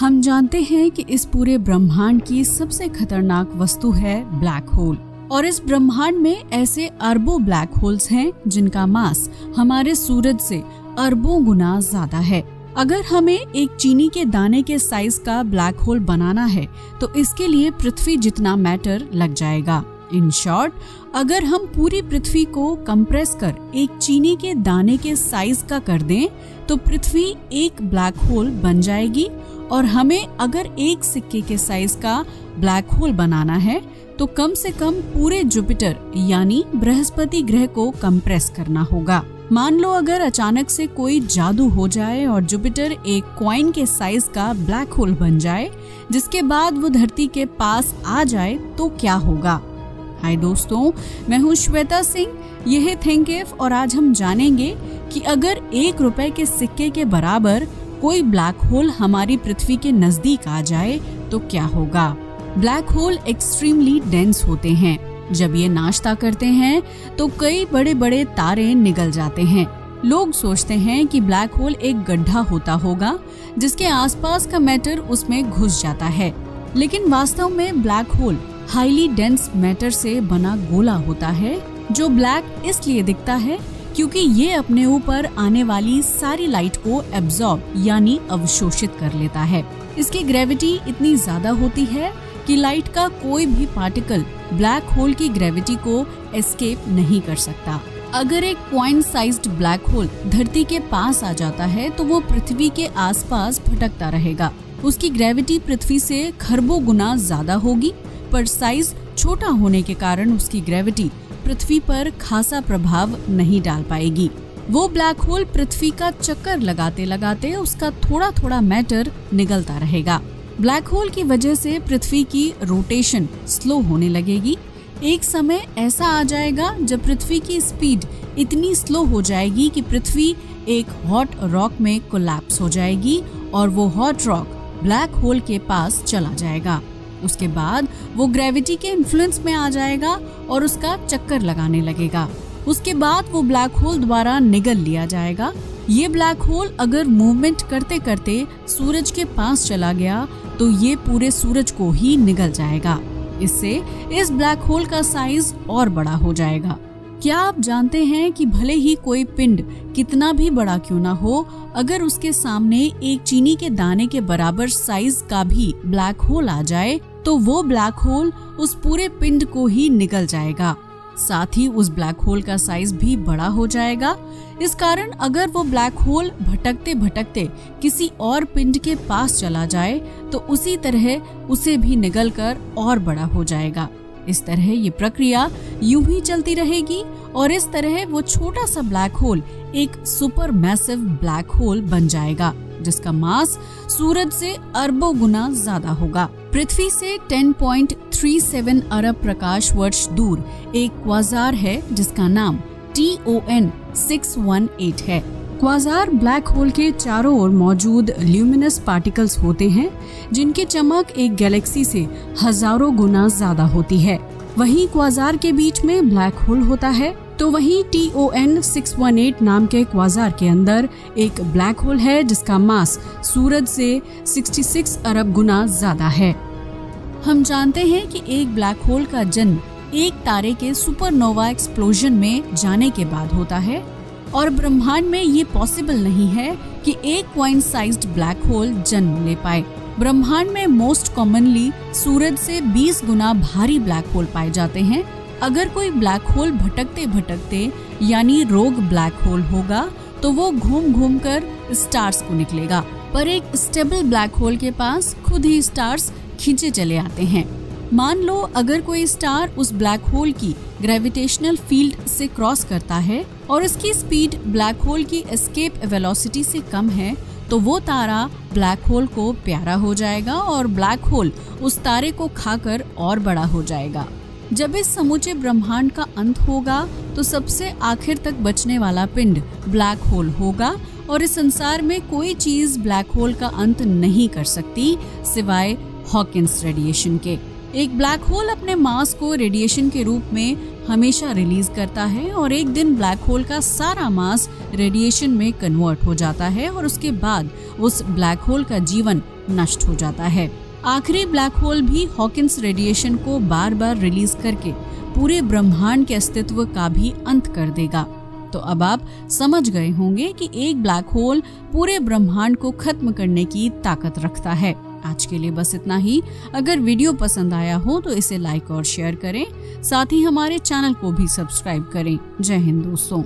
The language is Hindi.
हम जानते हैं कि इस पूरे ब्रह्मांड की सबसे खतरनाक वस्तु है ब्लैक होल, और इस ब्रह्मांड में ऐसे अरबों ब्लैक होल्स हैं जिनका मास हमारे सूरज से अरबों गुना ज्यादा है। अगर हमें एक चीनी के दाने के साइज का ब्लैक होल बनाना है तो इसके लिए पृथ्वी जितना मैटर लग जाएगा। इन शॉर्ट, अगर हम पूरी पृथ्वी को कंप्रेस कर एक चीनी के दाने के साइज का कर दें तो पृथ्वी एक ब्लैक होल बन जाएगी। और हमें अगर एक सिक्के के साइज का ब्लैक होल बनाना है तो कम से कम पूरे जुपिटर यानी बृहस्पति ग्रह को कंप्रेस करना होगा। मान लो अगर अचानक से कोई जादू हो जाए और जुपिटर एक कॉइन के साइज का ब्लैक होल बन जाए, जिसके बाद वो धरती के पास आ जाए तो क्या होगा। हाय दोस्तों, मैं हूँ श्वेता सिंह, यह है थिंक इफ, और आज हम जानेंगे कि अगर 1 रुपए के सिक्के के बराबर कोई ब्लैक होल हमारी पृथ्वी के नजदीक आ जाए तो क्या होगा। ब्लैक होल एक्सट्रीमली डेंस होते हैं। जब ये नाश्ता करते हैं तो कई बड़े बड़े तारे निगल जाते हैं। लोग सोचते हैं कि ब्लैक होल एक गड्ढा होता होगा जिसके आसपास का मैटर उसमें घुस जाता है, लेकिन वास्तव में black hole highly dense matter से बना गोला होता है जो ब्लैक इसलिए दिखता है क्योंकि ये अपने ऊपर आने वाली सारी लाइट को एब्जॉर्ब यानी अवशोषित कर लेता है। इसकी ग्रेविटी इतनी ज्यादा होती है कि लाइट का कोई भी पार्टिकल ब्लैक होल की ग्रेविटी को एस्केप नहीं कर सकता। अगर एक कॉइन साइज्ड ब्लैक होल धरती के पास आ जाता है तो वो पृथ्वी के आसपास भटकता रहेगा। उसकी ग्रेविटी पृथ्वी से खरबों गुना ज्यादा होगी, पर साइज छोटा होने के कारण उसकी ग्रेविटी पृथ्वी पर खासा प्रभाव नहीं डाल पाएगी। वो ब्लैक होल पृथ्वी का चक्कर लगाते लगाते उसका थोड़ा थोड़ा मैटर निगलता रहेगा। ब्लैक होल की वजह से पृथ्वी की रोटेशन स्लो होने लगेगी। एक समय ऐसा आ जाएगा जब पृथ्वी की स्पीड इतनी स्लो हो जाएगी कि पृथ्वी एक हॉट रॉक में कोलैप्स हो जाएगी और वो हॉट रॉक ब्लैक होल के पास चला जाएगा। उसके बाद वो ग्रेविटी के इन्फ्लुएंस में आ जाएगा और उसका चक्कर लगाने लगेगा। उसके बाद वो ब्लैक होल द्वारा निगल लिया जाएगा। ये ब्लैक होल अगर मूवमेंट करते करते सूरज के पास चला गया तो ये पूरे सूरज को ही निगल जाएगा। इससे इस ब्लैक होल का साइज और बड़ा हो जाएगा। क्या आप जानते हैं कि भले ही कोई पिंड कितना भी बड़ा क्यों ना हो, अगर उसके सामने एक चीनी के दाने के बराबर साइज का भी ब्लैक होल आ जाए तो वो ब्लैक होल उस पूरे पिंड को ही निगल जाएगा। साथ ही उस ब्लैक होल का साइज भी बड़ा हो जाएगा। इस कारण अगर वो ब्लैक होल भटकते भटकते किसी और पिंड के पास चला जाए तो उसी तरह उसे भी निगलकर और बड़ा हो जाएगा। इस तरह ये प्रक्रिया यूं ही चलती रहेगी और इस तरह वो छोटा सा ब्लैक होल एक सुपर मैसिव ब्लैक होल बन जाएगा जिसका मास सूरज से अरबों गुना ज्यादा होगा। पृथ्वी से 10.37 अरब प्रकाश वर्ष दूर एक क्वाजार है जिसका नाम TON 618 है। क्वाजार ब्लैक होल के चारों ओर मौजूद ल्यूमिनस पार्टिकल्स होते हैं जिनकी चमक एक गैलेक्सी से हजारों गुना ज्यादा होती है। वहीं क्वाजार के बीच में ब्लैक होल होता है, तो वहीं TON 618 नाम के क्वाजार के अंदर एक ब्लैक होल है जिसका मास सूरज से 66 अरब गुना ज्यादा है। हम जानते हैं कि एक ब्लैक होल का जन्म एक तारे के सुपरनोवा एक्सप्लोजन में जाने के बाद होता है और ब्रह्मांड में ये पॉसिबल नहीं है कि एक कॉइन साइज्ड ब्लैक होल जन्म ले पाए। ब्रह्मांड में मोस्ट कॉमनली सूरज से 20 गुना भारी ब्लैक होल पाए जाते हैं। अगर कोई ब्लैक होल भटकते भटकते यानी रोग ब्लैक होल होगा तो वो घूम घूम कर स्टार्स को निकलेगा, पर एक स्टेबल ब्लैक होल के पास खुद ही स्टार्स खींचे चले आते हैं। मान लो अगर कोई स्टार उस ब्लैक होल की ग्रेविटेशनल फील्ड से क्रॉस करता है और इसकी स्पीड ब्लैक होल की एस्केप वेलोसिटी से कम है तो वो तारा ब्लैक होल को प्यारा हो जाएगा और ब्लैक होल उस तारे को खाकर और बड़ा हो जाएगा। जब इस समूचे ब्रह्मांड का अंत होगा तो सबसे आखिर तक बचने वाला पिंड ब्लैक होल होगा और इस संसार में कोई चीज ब्लैक होल का अंत नहीं कर सकती सिवाय हॉकिंस रेडिएशन के। एक ब्लैक होल अपने मास को रेडिएशन के रूप में हमेशा रिलीज करता है और एक दिन ब्लैक होल का सारा मास रेडिएशन में कन्वर्ट हो जाता है और उसके बाद उस ब्लैक होल का जीवन नष्ट हो जाता है। आखिरी ब्लैक होल भी हॉकिंस रेडिएशन को बार बार रिलीज करके पूरे ब्रह्मांड के अस्तित्व का भी अंत कर देगा। तो अब आप समझ गए होंगे कि एक ब्लैक होल पूरे ब्रह्मांड को खत्म करने की ताकत रखता है। आज के लिए बस इतना ही। अगर वीडियो पसंद आया हो तो इसे लाइक और शेयर करें, साथ ही हमारे चैनल को भी सब्सक्राइब करें। जय हिंद दोस्तों।